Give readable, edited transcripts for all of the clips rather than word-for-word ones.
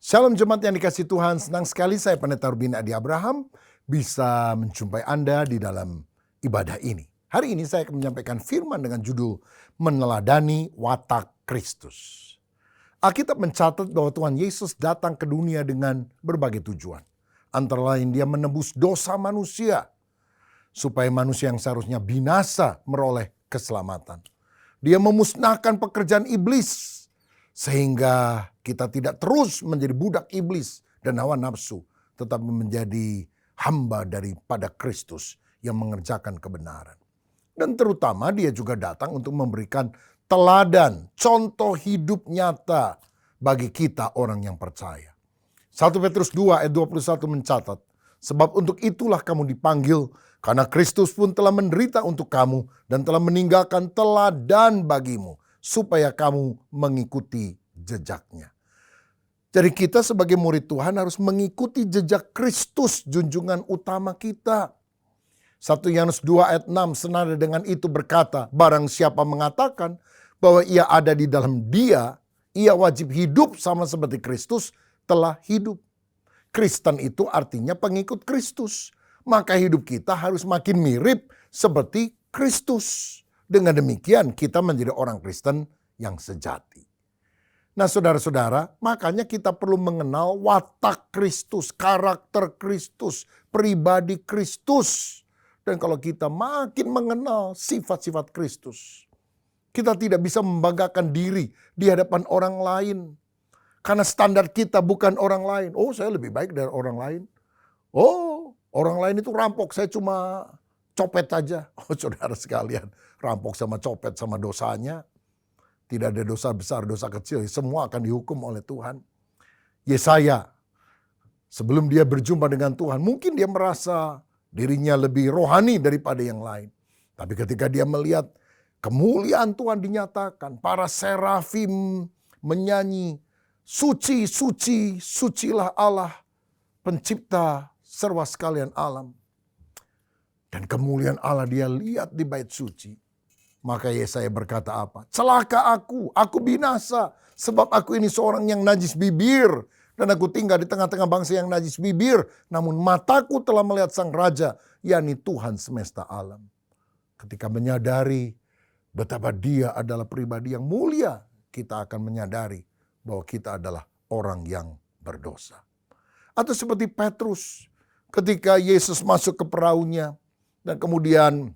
Shalom jemaat yang dikasihi Tuhan, senang sekali saya Pendeta Rubin Adi Abraham bisa menjumpai Anda di dalam ibadah ini. Hari ini saya akan menyampaikan firman dengan judul Meneladani Watak Kristus. Alkitab mencatat bahwa Tuhan Yesus datang ke dunia dengan berbagai tujuan. Antara lain dia menebus dosa manusia, supaya manusia yang seharusnya binasa meroleh keselamatan. Dia memusnahkan pekerjaan iblis, sehingga kita tidak terus menjadi budak iblis dan hawa nafsu, tetapi menjadi hamba daripada Kristus yang mengerjakan kebenaran. Dan terutama dia juga datang untuk memberikan teladan, contoh hidup nyata bagi kita orang yang percaya. 1 Petrus 2 ayat 21 mencatat, sebab untuk itulah kamu dipanggil, karena Kristus pun telah menderita untuk kamu dan telah meninggalkan teladan bagimu, supaya kamu mengikuti jejaknya. Jadi kita sebagai murid Tuhan harus mengikuti jejak Kristus, junjungan utama kita. 1 Yohanes 2 ayat 6 senada dengan itu berkata, barang siapa mengatakan bahwa ia ada di dalam dia, ia wajib hidup sama seperti Kristus telah hidup. Kristen itu artinya pengikut Kristus. Maka hidup kita harus makin mirip seperti Kristus. Dengan demikian kita menjadi orang Kristen yang sejati. Nah saudara-saudara, makanya kita perlu mengenal watak Kristus, karakter Kristus, pribadi Kristus. Dan kalau kita makin mengenal sifat-sifat Kristus, kita tidak bisa membanggakan diri di hadapan orang lain. Karena standar kita bukan orang lain. Oh, saya lebih baik dari orang lain. Oh, orang lain itu rampok, saya cuma copet aja. Oh saudara sekalian, rampok sama copet sama dosanya. Tidak ada dosa besar, dosa kecil. Semua akan dihukum oleh Tuhan. Yesaya, sebelum dia berjumpa dengan Tuhan, mungkin dia merasa dirinya lebih rohani daripada yang lain. Tapi ketika dia melihat kemuliaan Tuhan dinyatakan, para serafim menyanyi, suci, suci, sucilah Allah, pencipta serba sekalian alam. Dan kemuliaan Allah dia lihat di bait suci. Maka Yesaya berkata apa? Celaka aku binasa. Sebab aku ini seorang yang najis bibir. Dan aku tinggal di tengah-tengah bangsa yang najis bibir. Namun mataku telah melihat sang raja, yakni Tuhan semesta alam. Ketika menyadari betapa dia adalah pribadi yang mulia, kita akan menyadari bahwa kita adalah orang yang berdosa. Atau seperti Petrus, ketika Yesus masuk ke perahunya, dan kemudian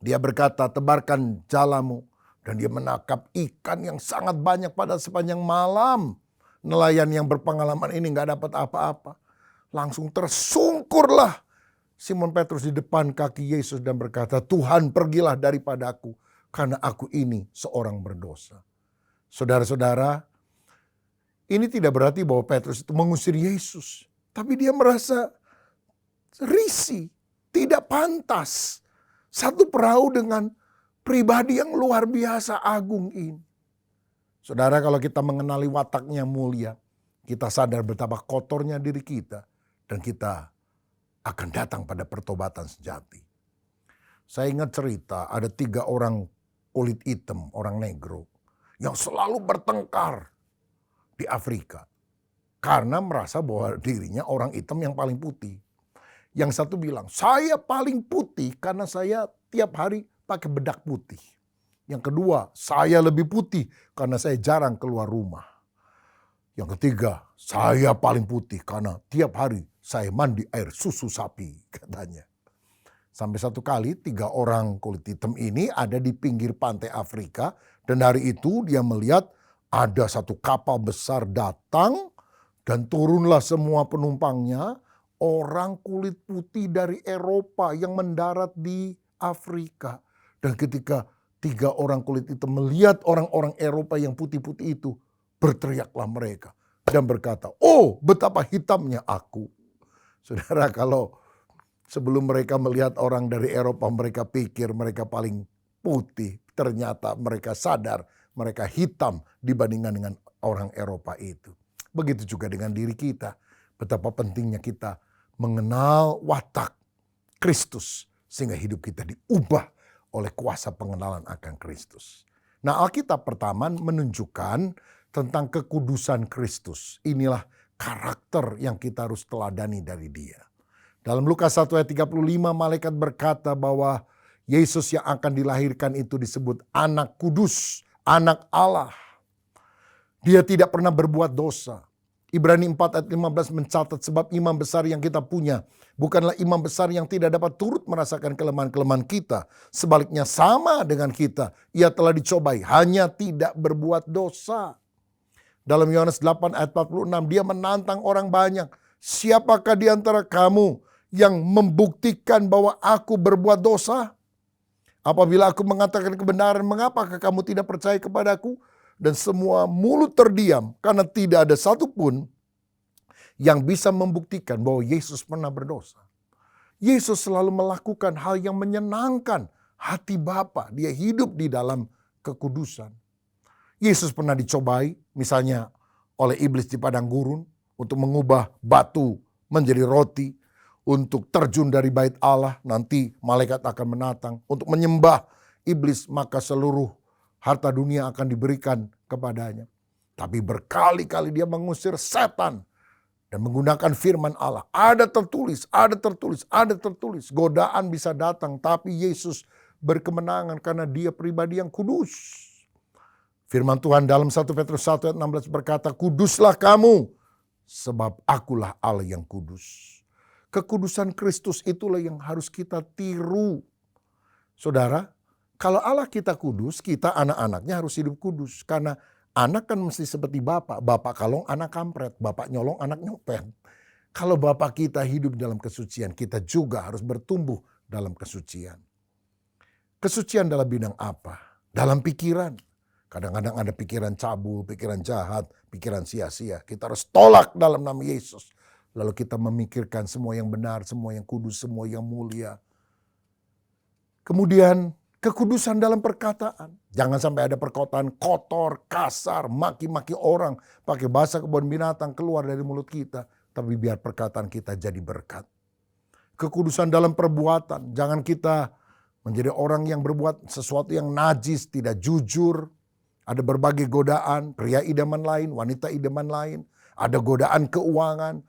dia berkata, tebarkan jalamu. Dan dia menangkap ikan yang sangat banyak pada sepanjang malam. Nelayan yang berpengalaman ini gak dapat apa-apa. Langsung tersungkurlah Simon Petrus di depan kaki Yesus dan berkata, Tuhan pergilah daripadaku, karena aku ini seorang berdosa. Saudara-saudara, ini tidak berarti bahwa Petrus itu mengusir Yesus. Tapi dia merasa risih, tidak pantas. Satu perahu dengan pribadi yang luar biasa agung ini. Saudara, kalau kita mengenali wataknya mulia, kita sadar betapa kotornya diri kita. Dan kita akan datang pada pertobatan sejati. Saya ingat cerita ada 3 orang kulit hitam, orang negro, yang selalu bertengkar di Afrika. Karena merasa bahwa dirinya orang hitam yang paling putih. Yang satu bilang, saya paling putih karena saya tiap hari pakai bedak putih. Yang kedua, saya lebih putih karena saya jarang keluar rumah. Yang ketiga, saya paling putih karena tiap hari saya mandi air susu sapi, katanya. Sampai satu kali 3 orang kulit hitam ini ada di pinggir pantai Afrika. Dan hari itu dia melihat ada satu kapal besar datang dan turunlah semua penumpangnya. Orang kulit putih dari Eropa yang mendarat di Afrika. Dan ketika 3 orang kulit itu melihat orang-orang Eropa yang putih-putih itu, berteriaklah mereka dan berkata, oh betapa hitamnya aku. Saudara, kalau sebelum mereka melihat orang dari Eropa, mereka pikir mereka paling putih. Ternyata mereka sadar mereka hitam dibandingkan dengan orang Eropa itu. Begitu juga dengan diri kita. Betapa pentingnya kita mengenal watak Kristus sehingga hidup kita diubah oleh kuasa pengenalan akan Kristus. Nah, Alkitab pertama menunjukkan tentang kekudusan Kristus. Inilah karakter yang kita harus teladani dari dia. Dalam Lukas 1 ayat 35 malaikat berkata bahwa Yesus yang akan dilahirkan itu disebut anak kudus, anak Allah. Dia tidak pernah berbuat dosa. Ibrani 4 ayat 15 mencatat sebab imam besar yang kita punya bukanlah imam besar yang tidak dapat turut merasakan kelemahan-kelemahan kita. Sebaliknya sama dengan kita. Ia telah dicobai, hanya tidak berbuat dosa. Dalam Yohanes 8 ayat 46 dia menantang orang banyak. Siapakah di antara kamu yang membuktikan bahwa aku berbuat dosa? Apabila aku mengatakan kebenaran, mengapakah kamu tidak percaya kepadaku? Dan semua mulut terdiam karena tidak ada satupun yang bisa membuktikan bahwa Yesus pernah berdosa. Yesus selalu melakukan hal yang menyenangkan hati Bapa. Dia hidup di dalam kekudusan. Yesus pernah dicobai misalnya oleh iblis di padang gurun untuk mengubah batu menjadi roti, untuk terjun dari bait Allah, nanti malaikat akan menatang untuk menyembah iblis, maka seluruh harta dunia akan diberikan kepadanya. Tapi berkali-kali dia mengusir setan dan menggunakan firman Allah. Ada tertulis, ada tertulis, ada tertulis. Godaan bisa datang, tapi Yesus berkemenangan karena dia pribadi yang kudus. Firman Tuhan dalam 1 Petrus 1 ayat 16 berkata, kuduslah kamu sebab akulah Allah yang kudus. Kekudusan Kristus itulah yang harus kita tiru. Saudara, kalau Allah kita kudus, kita anak-anaknya harus hidup kudus. Karena anak kan mesti seperti bapak. Bapak kalong, anak kampret. Bapak nyolong, anak nyopet. Kalau bapak kita hidup dalam kesucian, kita juga harus bertumbuh dalam kesucian. Kesucian dalam bidang apa? Dalam pikiran. Kadang-kadang ada pikiran cabul, pikiran jahat, pikiran sia-sia. Kita harus tolak dalam nama Yesus. Lalu kita memikirkan semua yang benar, semua yang kudus, semua yang mulia. Kemudian kekudusan dalam perkataan. Jangan sampai ada perkataan kotor, kasar, maki-maki orang. Pakai bahasa kebun binatang keluar dari mulut kita. Tapi biar perkataan kita jadi berkat. Kekudusan dalam perbuatan. Jangan kita menjadi orang yang berbuat sesuatu yang najis, tidak jujur. Ada berbagai godaan, pria idaman lain, wanita idaman lain. Ada godaan keuangan,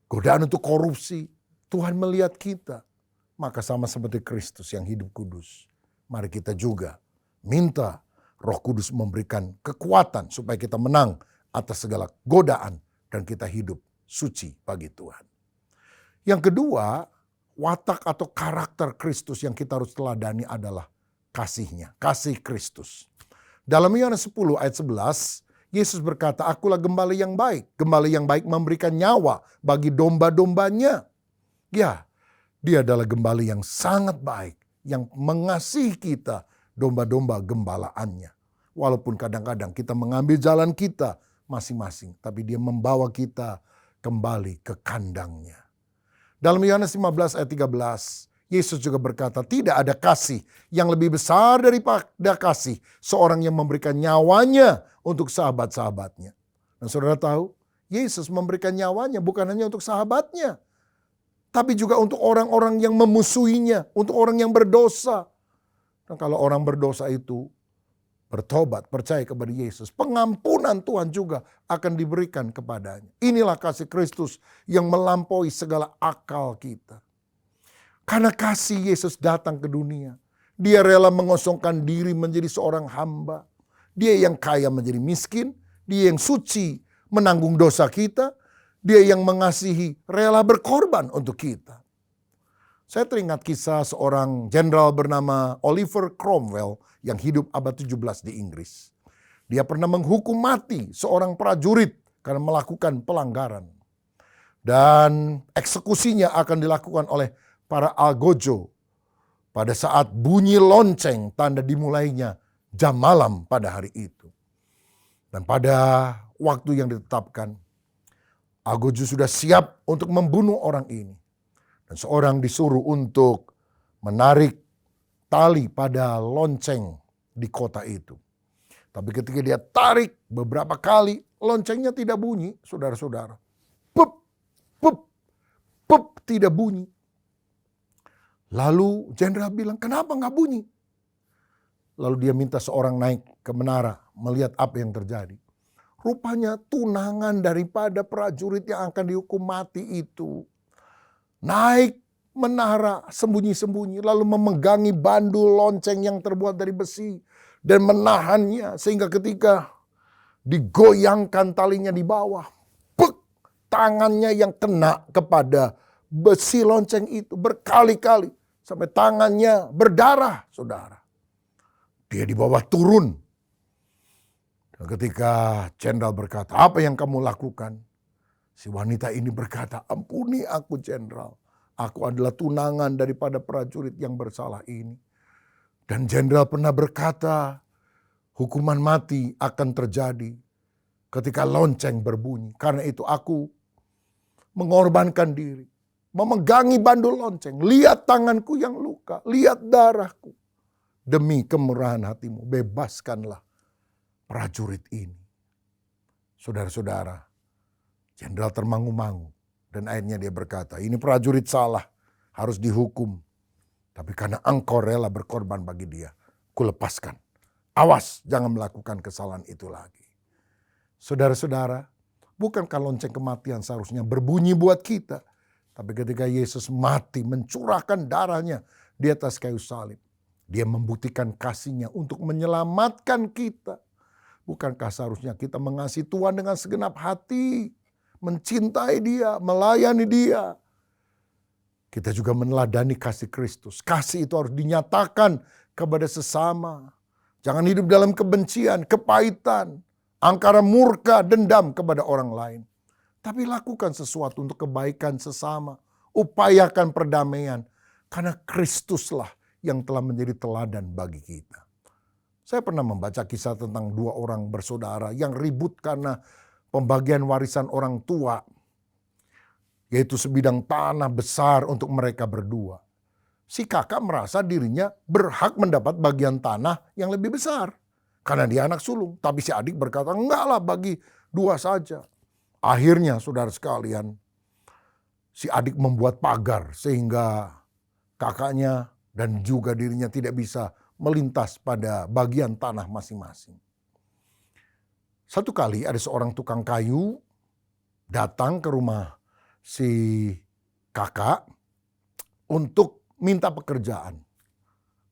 godaan untuk korupsi. Tuhan melihat kita. Maka sama seperti Kristus yang hidup kudus. Mari kita juga minta Roh Kudus memberikan kekuatan supaya kita menang atas segala godaan dan kita hidup suci bagi Tuhan. Yang kedua, watak atau karakter Kristus yang kita harus teladani adalah kasihnya, kasih Kristus. Dalam Yohanes 10 ayat 11, Yesus berkata, akulah gembala yang baik. Gembala yang baik memberikan nyawa bagi domba-dombanya. Ya, dia adalah gembala yang sangat baik, yang mengasihi kita, domba-domba gembalaannya. Walaupun kadang-kadang kita mengambil jalan kita masing-masing, tapi dia membawa kita kembali ke kandangnya. Dalam Yohanes 15 ayat 13, Yesus juga berkata, tidak ada kasih yang lebih besar daripada kasih seorang yang memberikan nyawanya untuk sahabat-sahabatnya. Dan saudara tahu, Yesus memberikan nyawanya bukan hanya untuk sahabatnya, tapi juga untuk orang-orang yang memusuhinya, untuk orang yang berdosa. Dan kalau orang berdosa itu bertobat, percaya kepada Yesus, pengampunan Tuhan juga akan diberikan kepadanya. Inilah kasih Kristus yang melampaui segala akal kita. Karena kasih Yesus datang ke dunia. Dia rela mengosongkan diri menjadi seorang hamba. Dia yang kaya menjadi miskin. Dia yang suci menanggung dosa kita. Dia yang mengasihi rela berkorban untuk kita. Saya teringat kisah seorang jenderal bernama Oliver Cromwell yang hidup abad 17 di Inggris. Dia pernah menghukum mati seorang prajurit karena melakukan pelanggaran. Dan eksekusinya akan dilakukan oleh para algojo pada saat bunyi lonceng tanda dimulainya jam malam pada hari itu. Dan pada waktu yang ditetapkan, algojo sudah siap untuk membunuh orang ini. Dan seorang disuruh untuk menarik tali pada lonceng di kota itu. Tapi ketika dia tarik beberapa kali, loncengnya tidak bunyi, saudara-saudara. Pup, pup, pup, tidak bunyi. Lalu jenderal bilang, kenapa nggak bunyi? Lalu dia minta seorang naik ke menara, melihat apa yang terjadi. Rupanya tunangan daripada prajurit yang akan dihukum mati itu naik menara sembunyi-sembunyi, lalu memegangi bandul lonceng yang terbuat dari besi dan menahannya, sehingga ketika digoyangkan talinya di bawah, tangannya yang kena kepada besi lonceng itu berkali-kali sampai tangannya berdarah, saudara. Dia di bawah turun. Dan ketika jenderal berkata, "Apa yang kamu lakukan?" Si wanita ini berkata, "Ampuni aku, jenderal. Aku adalah tunangan daripada prajurit yang bersalah ini." Dan jenderal pernah berkata, hukuman mati akan terjadi ketika lonceng berbunyi. Karena itu aku mengorbankan diri, memegangi bandul lonceng. Lihat tanganku yang luka, lihat darahku. Demi kemurahan hatimu, bebaskanlah prajurit ini. Saudara-saudara, jenderal termangu-mangu. Dan akhirnya dia berkata, "Ini prajurit salah, harus dihukum. Tapi karena engkau rela berkorban bagi dia, kulepaskan. Awas, jangan melakukan kesalahan itu lagi." Saudara-saudara, bukankah lonceng kematian seharusnya berbunyi buat kita? Tapi ketika Yesus mati, mencurahkan darahnya di atas kayu salib, dia membuktikan kasih-Nya untuk menyelamatkan kita. Bukankah seharusnya kita mengasihi Tuhan dengan segenap hati, mencintai Dia, melayani Dia? Kita juga meneladani kasih Kristus. Kasih itu harus dinyatakan kepada sesama. Jangan hidup dalam kebencian, kepahitan, angkara murka, dendam kepada orang lain. Tapi lakukan sesuatu untuk kebaikan sesama. Upayakan perdamaian. Karena Kristuslah yang telah menjadi teladan bagi kita. Saya pernah membaca kisah tentang dua orang bersaudara yang ribut karena pembagian warisan orang tua. Yaitu sebidang tanah besar untuk mereka berdua. Si kakak merasa dirinya berhak mendapat bagian tanah yang lebih besar. Karena dia anak sulung. Tapi si adik berkata, "Enggak lah, bagi dua saja." Akhirnya saudara sekalian, si adik membuat pagar sehingga kakaknya dan juga dirinya tidak bisa melintas pada bagian tanah masing-masing. Satu kali ada seorang tukang kayu datang ke rumah si kakak untuk minta pekerjaan.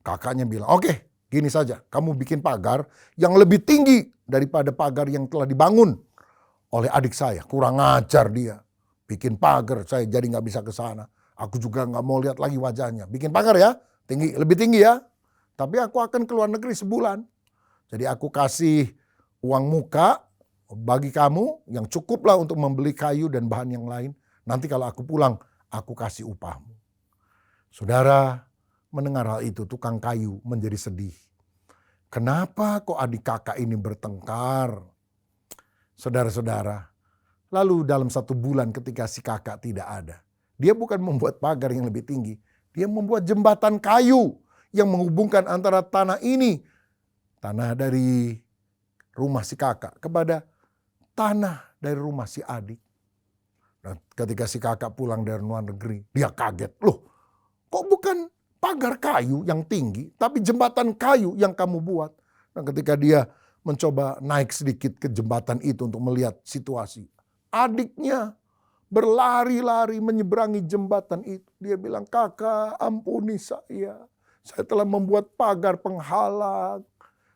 Kakaknya bilang, "Oke, gini saja, kamu bikin pagar yang lebih tinggi daripada pagar yang telah dibangun oleh adik saya." Kurang ajar dia. Bikin pagar, saya jadi gak bisa ke sana. Aku juga gak mau lihat lagi wajahnya. Bikin pagar ya, tinggi, lebih tinggi ya. Tapi aku akan ke luar negeri sebulan. Jadi aku kasih uang muka bagi kamu yang cukuplah untuk membeli kayu dan bahan yang lain. Nanti kalau aku pulang, aku kasih upahmu. Saudara, mendengar hal itu tukang kayu menjadi sedih. Kenapa kok adik kakak ini bertengkar? Saudara-saudara, lalu dalam 1 bulan ketika si kakak tidak ada, dia bukan membuat pagar yang lebih tinggi, dia membuat jembatan kayu yang menghubungkan antara tanah ini, tanah dari rumah si kakak, kepada tanah dari rumah si adik. Nah, ketika si kakak pulang dari luar negeri, dia kaget. "Loh, kok bukan pagar kayu yang tinggi, tapi jembatan kayu yang kamu buat?" Nah, ketika dia mencoba naik sedikit ke jembatan itu untuk melihat situasi, adiknya berlari-lari menyeberangi jembatan itu. Dia bilang, "Kakak, ampuni saya. Saya telah membuat pagar penghalang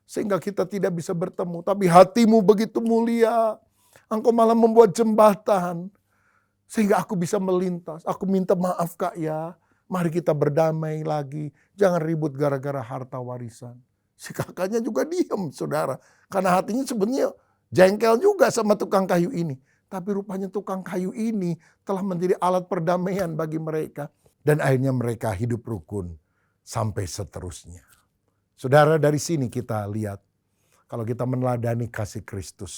sehingga kita tidak bisa bertemu. Tapi hatimu begitu mulia. Engkau malah membuat jembatan sehingga aku bisa melintas. Aku minta maaf, Kak, ya. Mari kita berdamai lagi. Jangan ribut gara-gara harta warisan." Si kakaknya juga diam, saudara. Karena hatinya sebenarnya jengkel juga sama tukang kayu ini. Tapi rupanya tukang kayu ini telah menjadi alat perdamaian bagi mereka. Dan akhirnya mereka hidup rukun sampai seterusnya. Saudara, dari sini kita lihat, kalau kita meneladani kasih Kristus,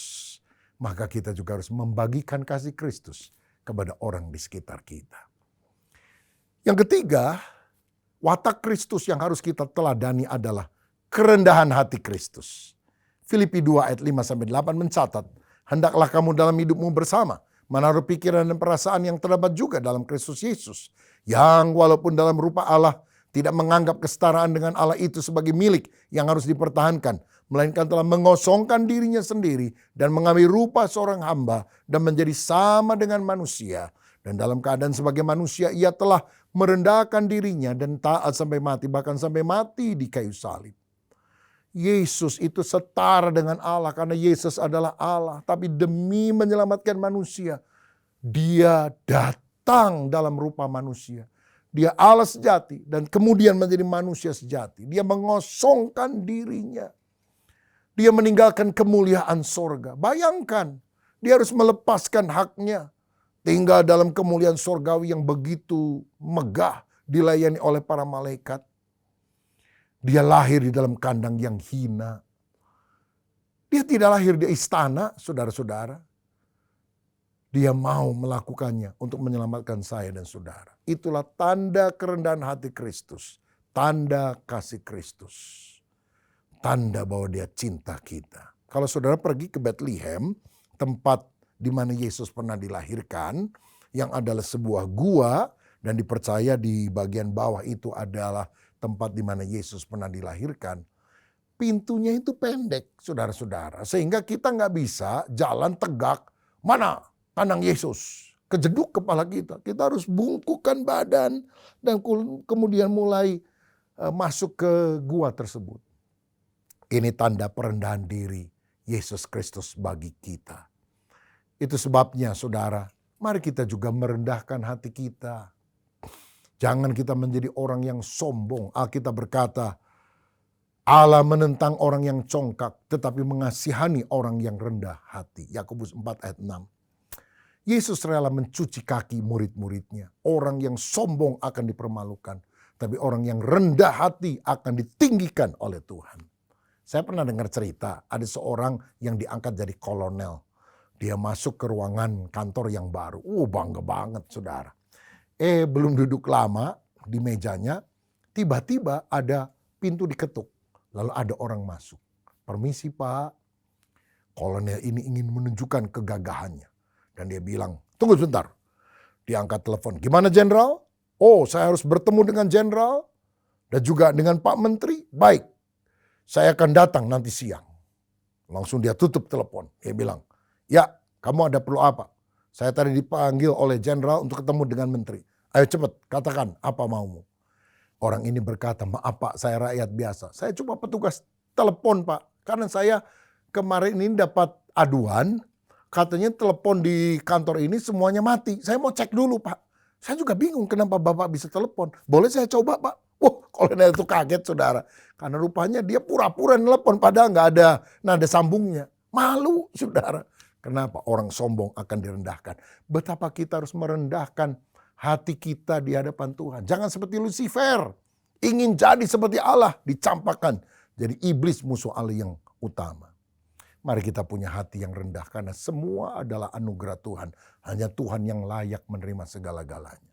maka kita juga harus membagikan kasih Kristus kepada orang di sekitar kita. Yang ketiga, watak Kristus yang harus kita teladani adalah kerendahan hati Kristus. Filipi 2 ayat 5-8 mencatat, "Hendaklah kamu dalam hidupmu bersama menaruh pikiran dan perasaan yang terdapat juga dalam Kristus Yesus, yang walaupun dalam rupa Allah tidak menganggap kesetaraan dengan Allah itu sebagai milik yang harus dipertahankan, melainkan telah mengosongkan dirinya sendiri dan mengambil rupa seorang hamba dan menjadi sama dengan manusia. Dan dalam keadaan sebagai manusia ia telah merendahkan dirinya dan taat sampai mati, bahkan sampai mati di kayu salib. Yesus itu setara dengan Allah karena Yesus adalah Allah. Tapi demi menyelamatkan manusia, dia datang dalam rupa manusia. Dia Allah sejati dan kemudian menjadi manusia sejati. Dia mengosongkan dirinya. Dia meninggalkan kemuliaan sorga. Bayangkan, dia harus melepaskan haknya. Tinggal dalam kemuliaan sorgawi yang begitu megah, dilayani oleh para malaikat. Dia lahir di dalam kandang yang hina. Dia tidak lahir di istana, saudara-saudara. Dia mau melakukannya untuk menyelamatkan saya dan saudara. Itulah tanda kerendahan hati Kristus. Tanda kasih Kristus. Tanda bahwa dia cinta kita. Kalau saudara pergi ke Bethlehem, tempat di mana Yesus pernah dilahirkan, yang adalah sebuah gua, dan dipercaya di bagian bawah itu adalah tempat di mana Yesus pernah dilahirkan. Pintunya itu pendek, saudara-saudara. Sehingga kita nggak bisa jalan tegak, mana kandang Yesus. Kejeduk kepala kita. Kita harus bungkukkan badan dan kemudian mulai masuk ke gua tersebut. Ini tanda perendahan diri Yesus Kristus bagi kita. Itu sebabnya saudara, mari kita juga merendahkan hati kita. Jangan kita menjadi orang yang sombong. Alkitab berkata, Allah menentang orang yang congkak, tetapi mengasihani orang yang rendah hati. Yakobus 4 ayat 6. Yesus rela mencuci kaki murid-muridnya. Orang yang sombong akan dipermalukan, tapi orang yang rendah hati akan ditinggikan oleh Tuhan. Saya pernah dengar cerita, ada seorang yang diangkat jadi kolonel. Dia masuk ke ruangan kantor yang baru. Bangga banget saudara. Belum duduk lama di mejanya, tiba-tiba ada pintu diketuk. Lalu ada orang masuk. Permisi Pak, kolonel ini ingin menunjukkan kegagahannya. Dan dia bilang, tunggu sebentar. Dia angkat telepon, gimana Jenderal? Oh, saya harus bertemu dengan Jenderal dan juga dengan Pak Menteri. Baik, saya akan datang nanti siang. Langsung dia tutup telepon. Dia bilang, ya kamu ada perlu apa? Saya tadi dipanggil oleh Jenderal untuk ketemu dengan Menteri. Ayo cepat katakan apa maumu. Orang ini berkata, maaf Pak, saya rakyat biasa. Saya cuma petugas telepon Pak. Karena saya kemarin ini dapat aduan, katanya telepon di kantor ini semuanya mati. Saya mau cek dulu Pak. Saya juga bingung kenapa Bapak bisa telepon. Boleh saya coba Pak? Kolonel itu kaget saudara. Karena rupanya dia pura-pura telepon padahal nggak ada nada sambungnya. Malu saudara. Kenapa? Orang sombong akan direndahkan. Betapa kita harus merendahkan hati kita di hadapan Tuhan. Jangan seperti Lucifer. Ingin jadi seperti Allah. Dicampakkan. Jadi iblis musuh Allah yang utama. Mari kita punya hati yang rendah. Karena semua adalah anugerah Tuhan. Hanya Tuhan yang layak menerima segala-galanya.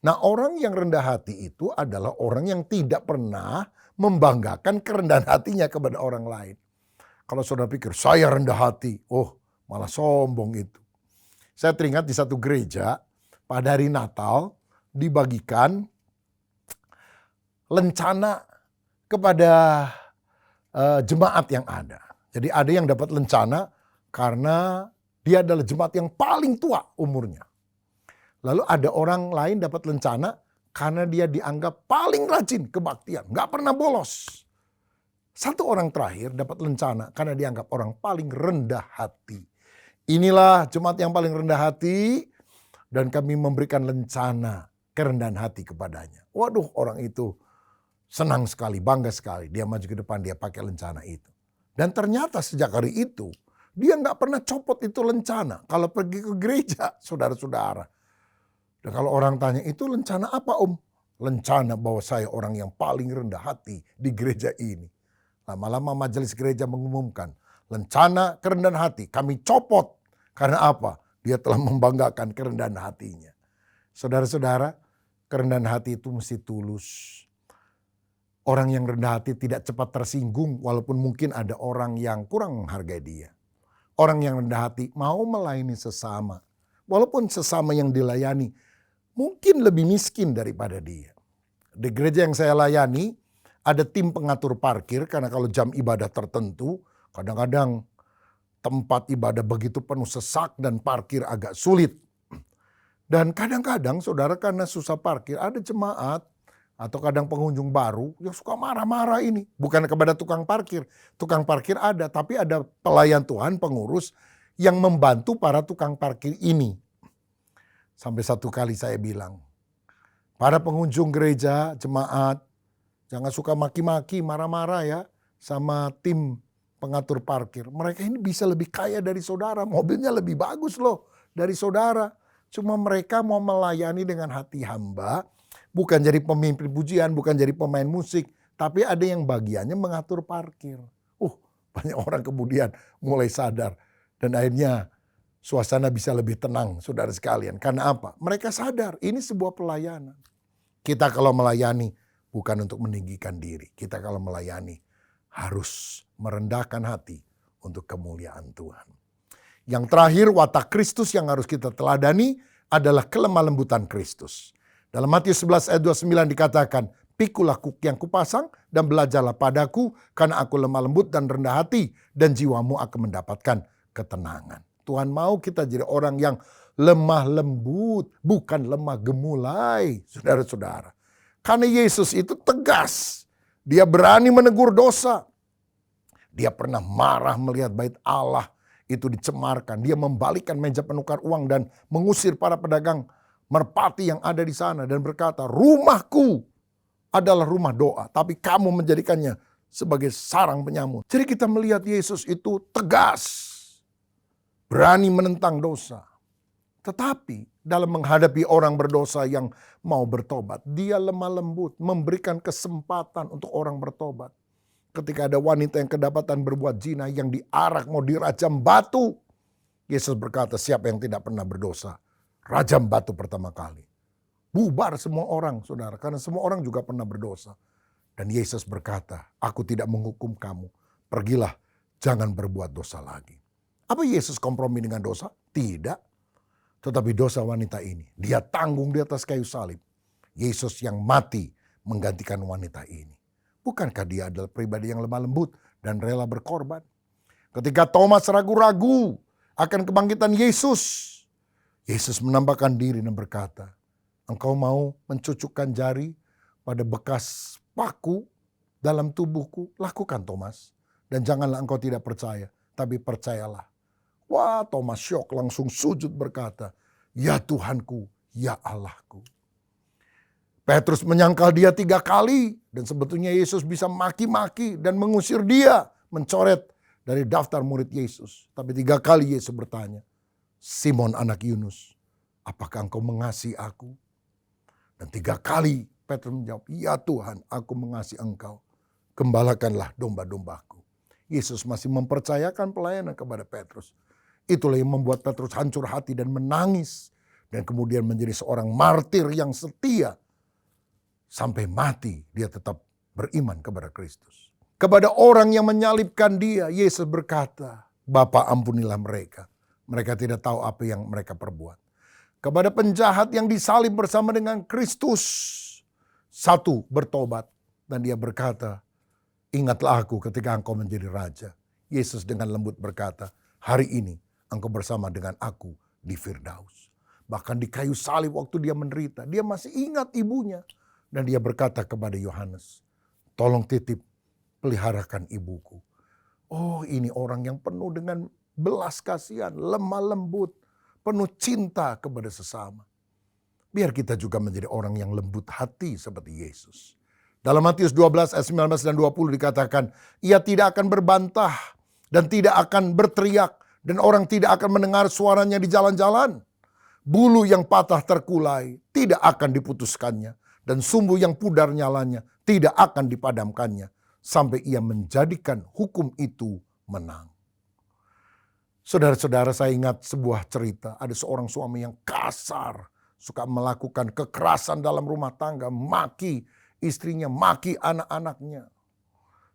Nah, orang yang rendah hati itu adalah orang yang tidak pernah membanggakan kerendahan hatinya kepada orang lain. Kalau saudara pikir, saya rendah hati. Malah sombong itu. Saya teringat di satu gereja pada hari Natal dibagikan lencana kepada jemaat yang ada. Jadi ada yang dapat lencana karena dia adalah jemaat yang paling tua umurnya. Lalu ada orang lain dapat lencana karena dia dianggap paling rajin kebaktian, nggak pernah bolos. Satu orang terakhir dapat lencana karena dianggap orang paling rendah hati. Inilah jemaat yang paling rendah hati dan kami memberikan lencana kerendahan hati kepadanya. Waduh, orang itu senang sekali, bangga sekali. Dia maju ke depan, dia pakai lencana itu. Dan ternyata sejak hari itu dia nggak pernah copot itu lencana kalau pergi ke gereja, saudara-saudara. Dan kalau orang tanya, itu lencana apa Om? Lencana bahwa saya orang yang paling rendah hati di gereja ini. Lama-lama majelis gereja mengumumkan, lencana kerendahan hati kami copot. Karena apa? Dia telah membanggakan kerendahan hatinya. Saudara-saudara, kerendahan hati itu mesti tulus. Orang yang rendah hati tidak cepat tersinggung walaupun mungkin ada orang yang kurang menghargai dia. Orang yang rendah hati mau melayani sesama. Walaupun sesama yang dilayani mungkin lebih miskin daripada dia. Di gereja yang saya layani, ada tim pengatur parkir karena kalau jam ibadah tertentu, kadang-kadang tempat ibadah begitu penuh sesak dan parkir agak sulit. Dan kadang-kadang saudara karena susah parkir, ada jemaat atau kadang pengunjung baru yang suka marah-marah ini. Bukan kepada tukang parkir. Tukang parkir ada, tapi ada pelayan Tuhan, pengurus yang membantu para tukang parkir ini. Sampai satu kali saya bilang, para pengunjung gereja, jemaat, jangan suka maki-maki, marah-marah ya sama tim pengatur parkir. Mereka ini bisa lebih kaya dari saudara, mobilnya lebih bagus loh dari saudara. Cuma mereka mau melayani dengan hati hamba, bukan jadi pemimpin pujian, bukan jadi pemain musik, tapi ada yang bagiannya mengatur parkir. Banyak orang kemudian mulai sadar dan akhirnya suasana bisa lebih tenang, saudara sekalian. Karena apa? Mereka sadar ini sebuah pelayanan. Kita kalau melayani bukan untuk meninggikan diri. Kita kalau melayani harus merendahkan hati untuk kemuliaan Tuhan. Yang terakhir, watak Kristus yang harus kita teladani adalah kelemah lembutan Kristus. Dalam Matius 11 ayat 29 dikatakan, "Pikulah yang kupasang dan belajarlah padaku, karena aku lemah lembut dan rendah hati, dan jiwamu akan mendapatkan ketenangan." Tuhan mau kita jadi orang yang lemah lembut, bukan lemah gemulai, saudara-saudara. Karena Yesus itu tegas. Dia berani menegur dosa. Dia pernah marah melihat bait Allah itu dicemarkan. Dia membalikkan meja penukar uang dan mengusir para pedagang merpati yang ada di sana. Dan berkata, "Rumahku adalah rumah doa, tapi kamu menjadikannya sebagai sarang penyamun." Jadi kita melihat Yesus itu tegas. Berani menentang dosa. Tetapi dalam menghadapi orang berdosa yang mau bertobat, dia lemah lembut, memberikan kesempatan untuk orang bertobat. Ketika ada wanita yang kedapatan berbuat zina yang diarak mau dirajam batu, Yesus berkata, "Siapa yang tidak pernah berdosa, rajam batu pertama kali." Bubar semua orang, saudara, karena semua orang juga pernah berdosa. Dan Yesus berkata, "Aku tidak menghukum kamu, pergilah, jangan berbuat dosa lagi." Apa Yesus kompromi dengan dosa? Tidak. Tetapi dosa wanita ini, dia tanggung di atas kayu salib. Yesus yang mati menggantikan wanita ini. Bukankah dia adalah pribadi yang lemah lembut dan rela berkorban? Ketika Thomas ragu-ragu akan kebangkitan Yesus, Yesus menambahkan diri dan berkata, "Engkau mau mencucukkan jari pada bekas paku dalam tubuhku? Lakukan, Thomas. Dan janganlah engkau tidak percaya, tapi percayalah." Wah, Thomas syok, langsung sujud berkata, "Ya Tuhanku, ya Allahku." Petrus menyangkal dia 3 kali. Dan sebetulnya Yesus bisa maki-maki dan mengusir dia. Mencoret dari daftar murid Yesus. Tapi 3 kali Yesus bertanya, "Simon anak Yunus, apakah engkau mengasihi aku?" Dan 3 kali Petrus menjawab, "Ya Tuhan, aku mengasihi engkau. Gembalakanlah domba-dombaku." Yesus masih mempercayakan pelayanan kepada Petrus. Itulah yang membuat Petrus hancur hati dan menangis. Dan kemudian menjadi seorang martir yang setia. Sampai mati dia tetap beriman kepada Kristus. Kepada orang yang menyalibkan dia, Yesus berkata, "Bapa, ampunilah mereka. Mereka tidak tahu apa yang mereka perbuat." Kepada penjahat yang disalib bersama dengan Kristus, satu bertobat. Dan dia berkata, "Ingatlah aku ketika engkau menjadi raja." Yesus dengan lembut berkata, "Hari ini engkau bersama dengan aku di Firdaus." Bahkan di kayu salib waktu dia menderita, dia masih ingat ibunya. Dan dia berkata kepada Yohanes, "Tolong titip, peliharakan ibuku." Oh, ini orang yang penuh dengan belas kasihan, lemah lembut, penuh cinta kepada sesama. Biar kita juga menjadi orang yang lembut hati seperti Yesus. Dalam Matius 12 ayat 19 dan 20 dikatakan, "Ia tidak akan berbantah dan tidak akan berteriak, dan orang tidak akan mendengar suaranya di jalan-jalan. Bulu yang patah terkulai tidak akan diputuskannya, dan sumbu yang pudar nyalanya tidak akan dipadamkannya, sampai ia menjadikan hukum itu menang." Saudara-saudara, saya ingat sebuah cerita. Ada seorang suami yang kasar, suka melakukan kekerasan dalam rumah tangga, maki istrinya, maki anak-anaknya.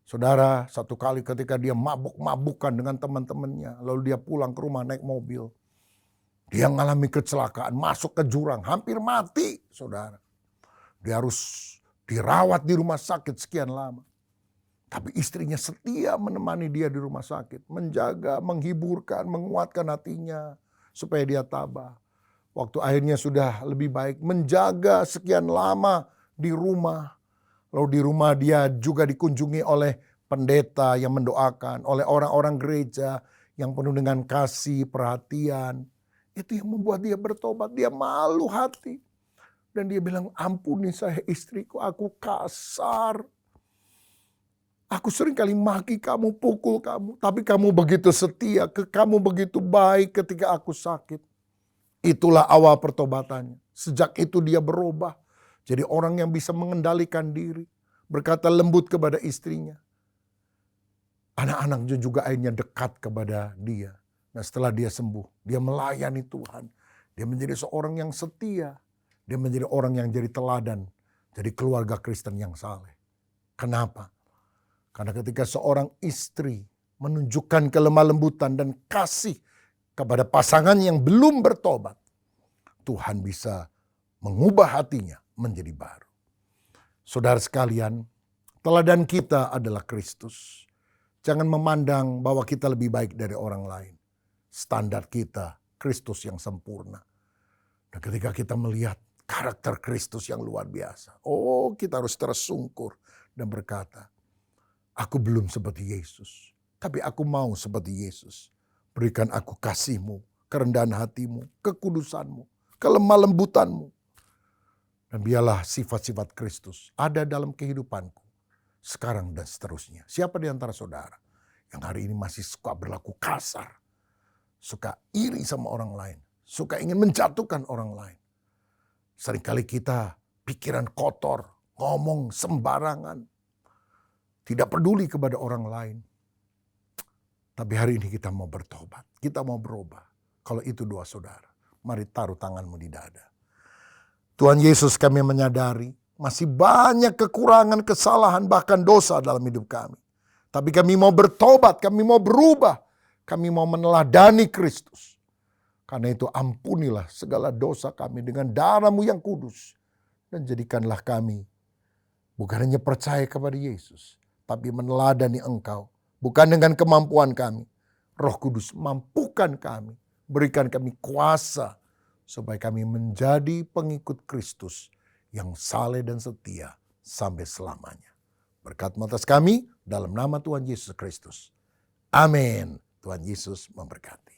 Saudara, satu kali ketika dia mabuk-mabukan dengan teman-temannya, lalu dia pulang ke rumah naik mobil. Dia mengalami kecelakaan, masuk ke jurang, hampir mati, saudara. Dia harus dirawat di rumah sakit sekian lama. Tapi istrinya setia menemani dia di rumah sakit, menjaga, menghiburkan, menguatkan hatinya supaya dia tabah. Waktu akhirnya sudah lebih baik, menjaga sekian lama di rumah. Lalu di rumah dia juga dikunjungi oleh pendeta yang mendoakan, oleh orang-orang gereja yang penuh dengan kasih, perhatian. Itu yang membuat dia bertobat, dia malu hati. Dan dia bilang, ampuni saya istriku, aku kasar. Aku sering kali maki kamu, pukul kamu. Tapi kamu begitu setia, kamu begitu baik ketika aku sakit. Itulah awal pertobatannya. Sejak itu dia berubah. Jadi orang yang bisa mengendalikan diri. Berkata lembut kepada istrinya. Anak-anaknya juga akhirnya dekat kepada dia. Nah setelah dia sembuh, dia melayani Tuhan. Dia menjadi seorang yang setia. Dia menjadi orang yang jadi teladan. Jadi keluarga Kristen yang saleh. Kenapa? Karena ketika seorang istri menunjukkan kelemah lembutan dan kasih kepada pasangan yang belum bertobat, Tuhan bisa mengubah hatinya menjadi baru. Saudara sekalian, teladan kita adalah Kristus. Jangan memandang bahwa kita lebih baik dari orang lain. Standar kita, Kristus yang sempurna. Dan ketika kita melihat karakter Kristus yang luar biasa, kita harus tersungkur dan berkata, aku belum seperti Yesus, tapi aku mau seperti Yesus. Berikan aku kasih-Mu, kerendahan hati-Mu, kekudusan-Mu, kelemah lembutan-Mu. Dan biarlah sifat-sifat Kristus ada dalam kehidupanku, sekarang dan seterusnya. Siapa di antara saudara yang hari ini masih suka berlaku kasar, suka iri sama orang lain, suka ingin menjatuhkan orang lain? Seringkali kita pikiran kotor, ngomong sembarangan, tidak peduli kepada orang lain. Tapi hari ini kita mau bertobat. Kita mau berubah. Kalau itu doa saudara, mari taruh tanganmu di dada. Tuhan Yesus, kami menyadari masih banyak kekurangan, kesalahan, bahkan dosa dalam hidup kami. Tapi kami mau bertobat, kami mau berubah. Kami mau meneladani Kristus. Karena itu ampunilah segala dosa kami dengan darah-Mu yang kudus. Dan jadikanlah kami bukan hanya percaya kepada Yesus, tapi meneladani Engkau. Bukan dengan kemampuan kami. Roh Kudus mampukan kami. Berikan kami kuasa. Supaya kami menjadi pengikut Kristus. Yang saleh dan setia sampai selamanya. Berkat atas kami dalam nama Tuhan Yesus Kristus. Amin. Tuhan Yesus memberkati.